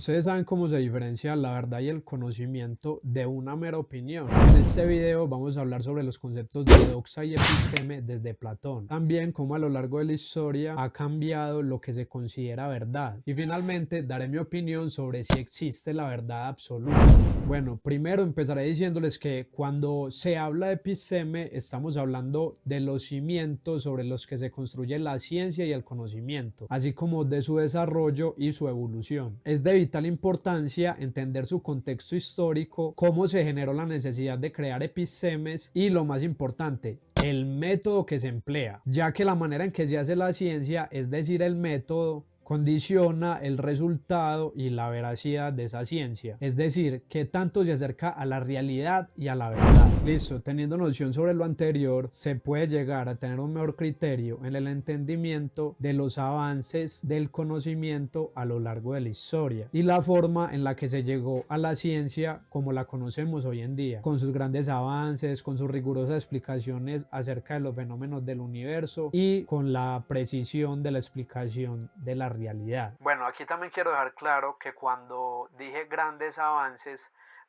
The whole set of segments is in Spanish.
Ustedes saben cómo se diferencia la verdad y el conocimiento de una mera opinión. En este video vamos a hablar sobre los conceptos de doxa y episteme desde Platón. También cómo a lo largo de la historia ha cambiado lo que se considera verdad. Y finalmente daré mi opinión sobre si existe la verdad absoluta. Bueno, primero empezaré diciéndoles que cuando se habla de episteme estamos hablando de los cimientos sobre los que se construye la ciencia y el conocimiento, así como de su desarrollo y su evolución. Es de vital importancia entender su contexto histórico, cómo se generó la necesidad de crear epistemes y, lo más importante, el método que se emplea, ya que la manera en que se hace la ciencia, es decir, el método, condiciona el resultado y la veracidad de esa ciencia, es decir, qué tanto se acerca a la realidad y a la verdad. Listo, teniendo noción sobre lo anterior, se puede llegar a tener un mejor criterio en el entendimiento de los avances del conocimiento a lo largo de la historia y la forma en la que se llegó a la ciencia como la conocemos hoy en día, con sus grandes avances, con sus rigurosas explicaciones acerca de los fenómenos del universo y con la precisión de la explicación de la realidad. Bueno, aquí también quiero dejar claro que cuando dije grandes avances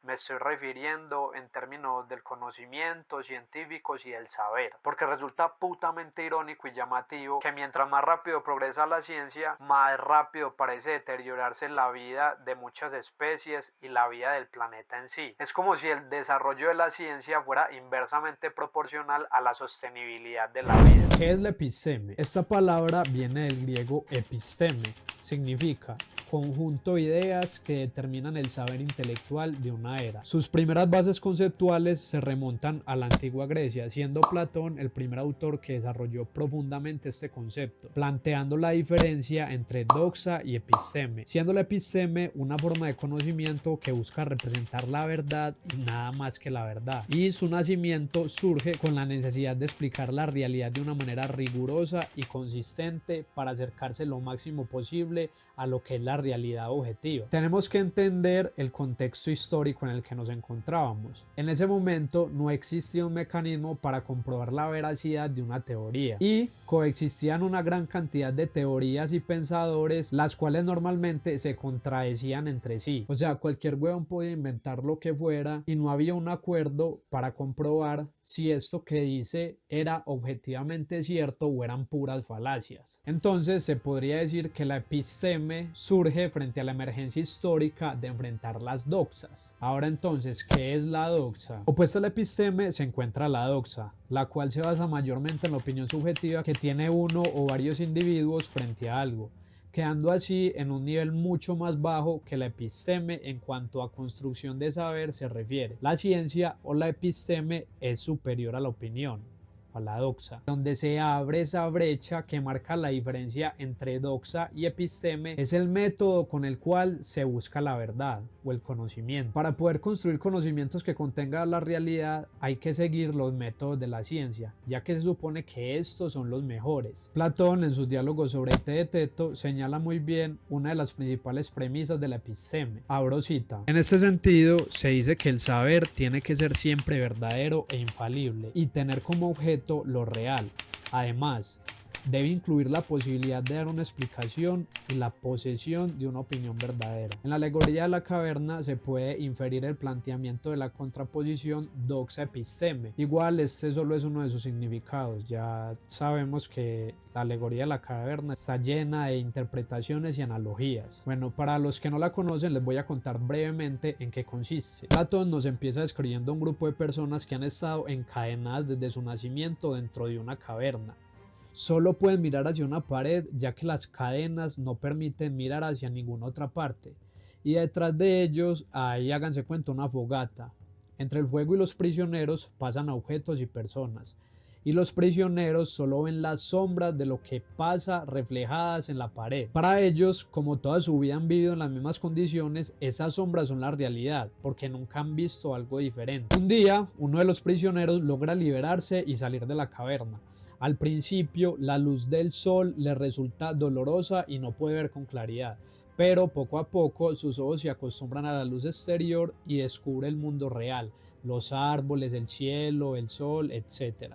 me estoy refiriendo en términos del conocimiento, científicos y del saber, porque resulta putamente irónico y llamativo que mientras más rápido progresa la ciencia, más rápido parece deteriorarse la vida de muchas especies y la vida del planeta en sí. Es como si el desarrollo de la ciencia fuera inversamente proporcional a la sostenibilidad de la vida. ¿Qué es la episteme? Esta palabra viene del griego episteme, significa conjunto de ideas que determinan el saber intelectual de una era. Sus primeras bases conceptuales se remontan a la antigua Grecia, siendo Platón el primer autor que desarrolló profundamente este concepto, planteando la diferencia entre doxa y episteme, siendo la episteme una forma de conocimiento que busca representar la verdad y nada más que la verdad, y su nacimiento surge con la necesidad de explicar la realidad de una manera rigurosa y consistente para acercarse lo máximo posible a lo que es la realidad objetiva. Tenemos que entender el contexto histórico en el que nos encontrábamos. En ese momento no existía un mecanismo para comprobar la veracidad de una teoría y coexistían una gran cantidad de teorías y pensadores, las cuales normalmente se contradecían entre sí. O sea, cualquier huevón podía inventar lo que fuera y no había un acuerdo para comprobar si esto que dice era objetivamente cierto o eran puras falacias. Entonces se podría decir que la episteme surge frente a la emergencia histórica de enfrentar las doxas. Ahora entonces, ¿qué es la doxa? Opuesta a la episteme se encuentra la doxa, la cual se basa mayormente en la opinión subjetiva que tiene uno o varios individuos frente a algo, quedando así en un nivel mucho más bajo que la episteme en cuanto a construcción de saber se refiere. La ciencia o la episteme es superior a la opinión, a la doxa. Donde se abre esa brecha que marca la diferencia entre doxa y episteme es el método con el cual se busca la verdad o el conocimiento. Para poder construir conocimientos que contengan la realidad hay que seguir los métodos de la ciencia, ya que se supone que estos son los mejores. Platón, en sus diálogos sobre Teeteto, señala muy bien una de las principales premisas de la episteme. Abro cita. En este sentido, se dice que el saber tiene que ser siempre verdadero e infalible y tener como objeto lo real. Además, debe incluir la posibilidad de dar una explicación y la posesión de una opinión verdadera. En la alegoría de la caverna se puede inferir el planteamiento de la contraposición doxa-episteme. Igual este solo es uno de sus significados. Ya sabemos que la alegoría de la caverna está llena de interpretaciones y analogías. Bueno, para los que no la conocen les voy a contar brevemente en qué consiste. Platón nos empieza describiendo un grupo de personas que han estado encadenadas desde su nacimiento dentro de una caverna. Solo pueden mirar hacia una pared, ya que las cadenas no permiten mirar hacia ninguna otra parte. Y detrás de ellos, ahí háganse cuenta, una fogata. Entre el fuego y los prisioneros pasan objetos y personas. Y los prisioneros solo ven las sombras de lo que pasa reflejadas en la pared. Para ellos, como toda su vida han vivido en las mismas condiciones, esas sombras son la realidad, porque nunca han visto algo diferente. Un día, uno de los prisioneros logra liberarse y salir de la caverna. Al principio, la luz del sol le resulta dolorosa y no puede ver con claridad, pero poco a poco sus ojos se acostumbran a la luz exterior y descubre el mundo real, los árboles, el cielo, el sol, etc.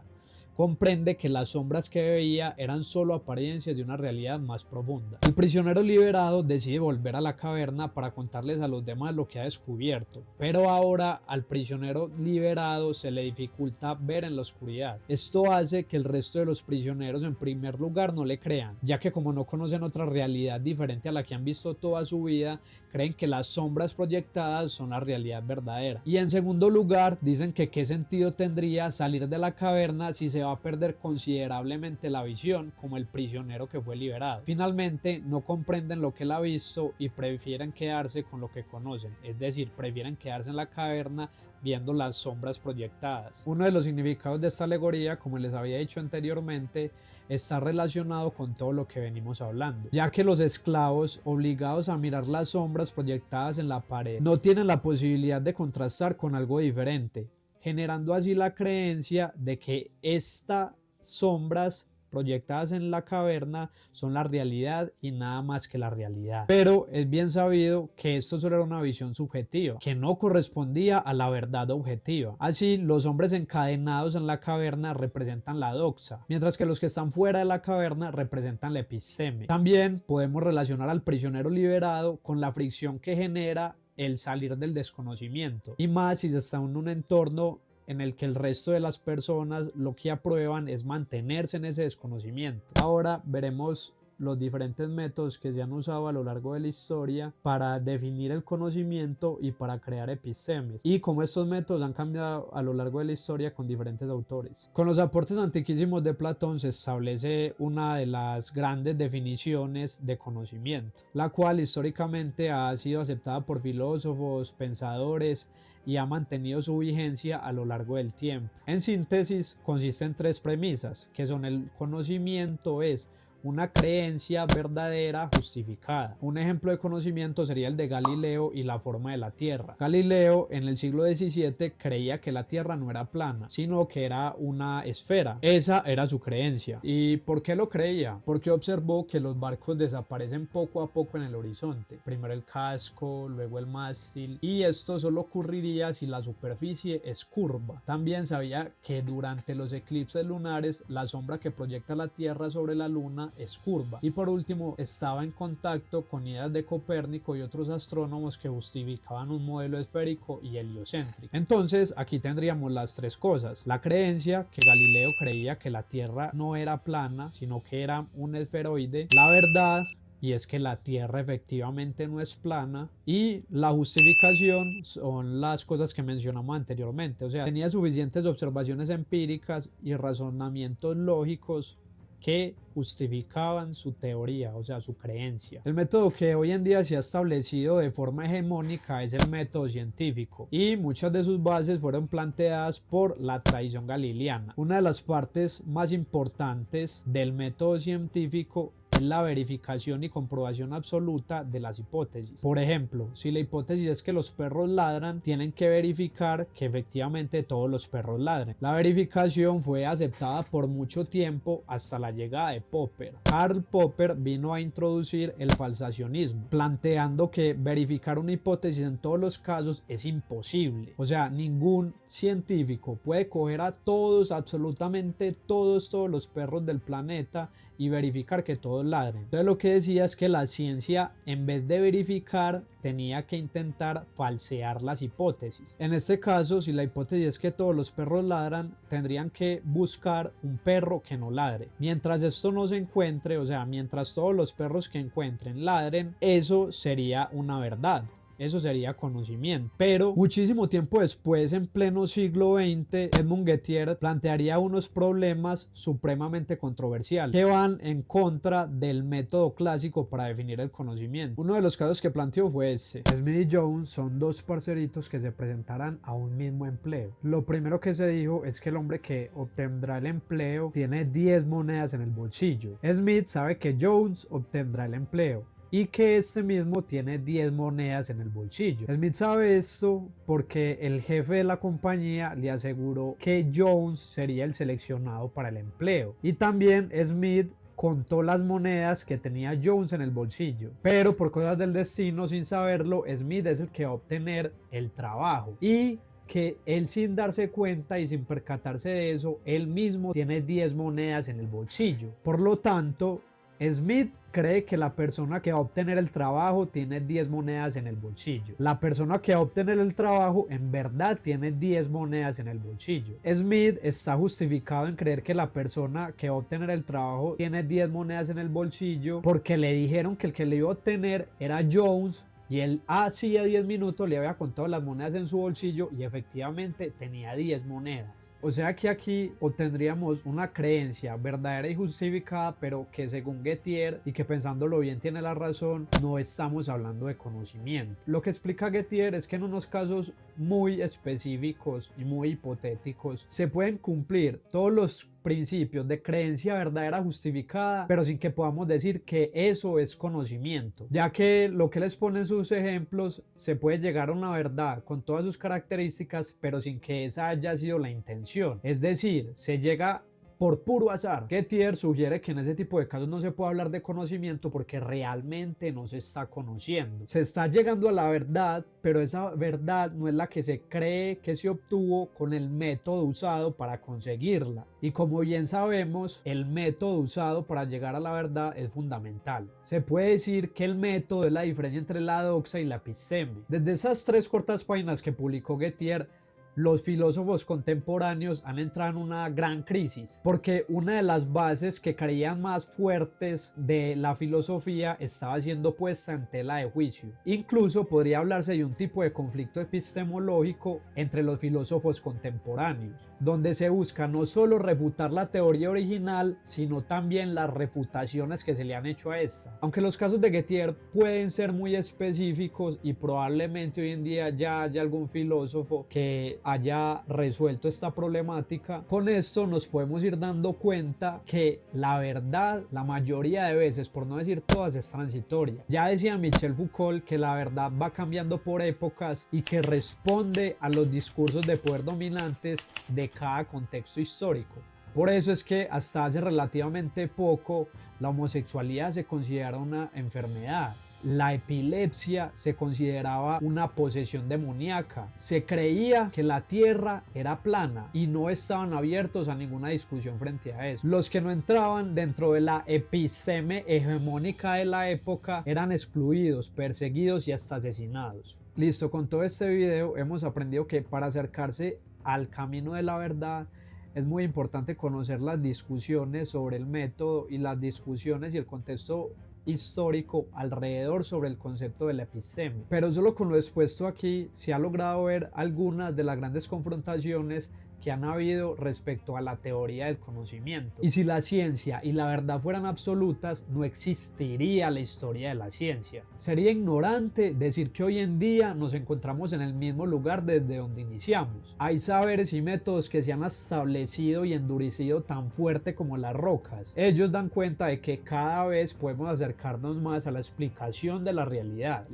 comprende que las sombras que veía eran solo apariencias de una realidad más profunda. El prisionero liberado decide volver a la caverna para contarles a los demás lo que ha descubierto, pero ahora al prisionero liberado se le dificulta ver en la oscuridad. Esto hace que el resto de los prisioneros en primer lugar no le crean, ya que como no conocen otra realidad diferente a la que han visto toda su vida, creen que las sombras proyectadas son la realidad verdadera. Y en segundo lugar, dicen que qué sentido tendría salir de la caverna si se va a perder considerablemente la visión, como el prisionero que fue liberado. Finalmente, no comprenden lo que él ha visto y prefieren quedarse con lo que conocen, es decir, prefieren quedarse en la caverna viendo las sombras proyectadas. Uno de los significados de esta alegoría, como les había dicho anteriormente, está relacionado con todo lo que venimos hablando, ya que los esclavos obligados a mirar las sombras proyectadas en la pared no tienen la posibilidad de contrastar con algo diferente, generando así la creencia de que estas sombras proyectadas en la caverna son la realidad y nada más que la realidad. Pero es bien sabido que esto solo era una visión subjetiva, que no correspondía a la verdad objetiva. Así, los hombres encadenados en la caverna representan la doxa, mientras que los que están fuera de la caverna representan la episteme. También podemos relacionar al prisionero liberado con la fricción que genera el salir del desconocimiento, y más si se está en un entorno en el que el resto de las personas lo que aprueban es mantenerse en ese desconocimiento. Ahora veremos los diferentes métodos que se han usado a lo largo de la historia para definir el conocimiento y para crear epistemes, y cómo estos métodos han cambiado a lo largo de la historia con diferentes autores. Con los aportes antiquísimos de Platón se establece una de las grandes definiciones de conocimiento, la cual históricamente ha sido aceptada por filósofos, pensadores y ha mantenido su vigencia a lo largo del tiempo. En síntesis, consiste en tres premisas, que son: el conocimiento es una creencia verdadera justificada. Un ejemplo de conocimiento sería el de Galileo y la forma de la Tierra. Galileo en el siglo XVII creía que la Tierra no era plana, sino que era una esfera. Esa era su creencia. ¿Y por qué lo creía? Porque observó que los barcos desaparecen poco a poco en el horizonte. Primero el casco, luego el mástil, y esto solo ocurriría si la superficie es curva. También sabía que durante los eclipses lunares la sombra que proyecta la Tierra sobre la Luna es curva. Y por último, estaba en contacto con ideas de Copérnico y otros astrónomos que justificaban un modelo esférico y heliocéntrico. Entonces aquí tendríamos las tres cosas: la creencia, que Galileo creía que la Tierra no era plana sino que era un esferoide; la verdad, y es que la Tierra efectivamente no es plana; y la justificación son las cosas que mencionamos anteriormente, o sea, tenía suficientes observaciones empíricas y razonamientos lógicos que justificaban su teoría, o sea, su creencia. El método que hoy en día se ha establecido de forma hegemónica es el método científico, y muchas de sus bases fueron planteadas por la tradición galileana. Una de las partes más importantes del método científico es la verificación y comprobación absoluta de las hipótesis. Por ejemplo, si la hipótesis es que los perros ladran, tienen que verificar que efectivamente todos los perros ladren. La verificación fue aceptada por mucho tiempo hasta la llegada de Popper. Karl Popper vino a introducir el falsacionismo, planteando que verificar una hipótesis en todos los casos es imposible. O sea, ningún científico puede coger a todos, absolutamente todos los perros del planeta y verificar que todos ladren. Entonces lo que decía es que la ciencia, en vez de verificar, tenía que intentar falsear las hipótesis. En este caso, si la hipótesis es que todos los perros ladran, tendrían que buscar un perro que no ladre. Mientras esto no se encuentre, o sea, mientras todos los perros que encuentren ladren, eso sería una verdad. Eso sería conocimiento. Pero muchísimo tiempo después, en pleno siglo XX, Edmund Gettier plantearía unos problemas supremamente controversiales que van en contra del método clásico para definir el conocimiento. Uno de los casos que planteó fue este: Smith y Jones son dos parceritos que se presentarán a un mismo empleo. Lo primero que se dijo es que el hombre que obtendrá el empleo tiene 10 monedas en el bolsillo. Smith sabe que Jones obtendrá el empleo y que este mismo tiene 10 monedas en el bolsillo. Smith sabe esto porque el jefe de la compañía le aseguró que Jones sería el seleccionado para el empleo, y también Smith contó las monedas que tenía Jones en el bolsillo. Pero por cosas del destino, sin saberlo, Smith es el que va a obtener el trabajo, y que él, sin darse cuenta y sin percatarse de eso, él mismo tiene 10 monedas en el bolsillo. Por lo tanto, Smith cree que la persona que va a obtener el trabajo tiene 10 monedas en el bolsillo. La persona que va a obtener el trabajo en verdad tiene 10 monedas en el bolsillo. Smith está justificado en creer que la persona que va a obtener el trabajo tiene 10 monedas en el bolsillo porque le dijeron que el que le iba a obtener era Jones, y él hacía 10 minutos le había contado las monedas en su bolsillo y efectivamente tenía 10 monedas. O sea que aquí obtendríamos una creencia verdadera y justificada, pero que según Gettier, y que pensándolo bien tiene la razón, no estamos hablando de conocimiento. Lo que explica Gettier es que en unos casos muy específicos y muy hipotéticos se pueden cumplir todos los principios de creencia verdadera justificada, pero sin que podamos decir que eso es conocimiento, ya que lo que les pone en sus ejemplos se puede llegar a una verdad con todas sus características, pero sin que esa haya sido la intención, es decir, se llega por puro azar. Gettier sugiere que en ese tipo de casos no se puede hablar de conocimiento porque realmente no se está conociendo. Se está llegando a la verdad, pero esa verdad no es la que se cree que se obtuvo con el método usado para conseguirla. Y como bien sabemos, el método usado para llegar a la verdad es fundamental. Se puede decir que el método es la diferencia entre la doxa y la episteme. Desde esas 3 cortas páginas que publicó Gettier, los filósofos contemporáneos han entrado en una gran crisis, porque una de las bases que creían más fuertes de la filosofía estaba siendo puesta en tela de juicio. Incluso podría hablarse de un tipo de conflicto epistemológico entre los filósofos contemporáneos, donde se busca no solo refutar la teoría original, sino también las refutaciones que se le han hecho a esta. Aunque los casos de Gettier pueden ser muy específicos y probablemente hoy en día ya haya algún filósofo que haya resuelto esta problemática, con esto nos podemos ir dando cuenta que la verdad, la mayoría de veces, por no decir todas, es transitoria. Ya decía Michel Foucault que la verdad va cambiando por épocas y que responde a los discursos de poder dominantes de cada contexto histórico. Por eso es que hasta hace relativamente poco la homosexualidad se considera una enfermedad. La epilepsia se consideraba una posesión demoníaca. Se creía que la tierra era plana y no estaban abiertos a ninguna discusión frente a eso. Los que no entraban dentro de la episteme hegemónica de la época eran excluidos, perseguidos y hasta asesinados. Listo, con todo este video hemos aprendido que para acercarse al camino de la verdad es muy importante conocer las discusiones sobre el método y las discusiones y el contexto histórico alrededor sobre el concepto de la episteme. Pero solo con lo expuesto aquí se ha logrado ver algunas de las grandes confrontaciones que han habido respecto a la teoría del conocimiento. Y si la ciencia y la verdad fueran absolutas, no existiría la historia de la ciencia. Sería ignorante decir que hoy en día nos encontramos en el mismo lugar desde donde iniciamos. Hay saberes y métodos que se han establecido y endurecido tan fuerte como las rocas. Ellos dan cuenta de que cada vez podemos acercarnos más a la explicación de la realidad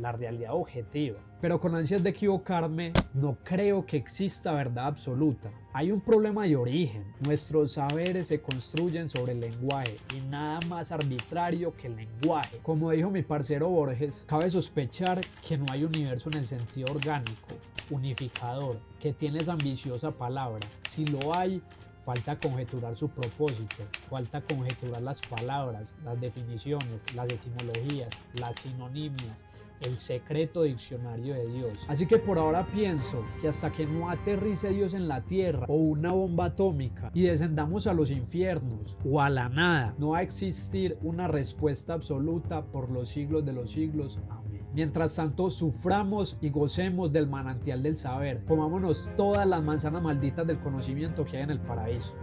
objetiva. Pero con ansias de equivocarme, no creo que exista verdad absoluta. Hay un problema de origen. Nuestros saberes se construyen sobre el lenguaje y nada más arbitrario que el lenguaje. Como dijo mi parcero Borges, cabe sospechar que no hay universo en el sentido orgánico, unificador, que tiene esa ambiciosa palabra. Si lo hay, falta conjeturar su propósito, falta conjeturar las palabras, las definiciones, las etimologías, las sinonimias, el secreto diccionario de Dios. Así que por ahora pienso que hasta que no aterrice Dios en la tierra o una bomba atómica y descendamos a los infiernos o a la nada, no va a existir una respuesta absoluta por los siglos de los siglos. Amén. Mientras tanto, suframos y gocemos del manantial del saber. Comámonos todas las manzanas malditas del conocimiento que hay en el paraíso.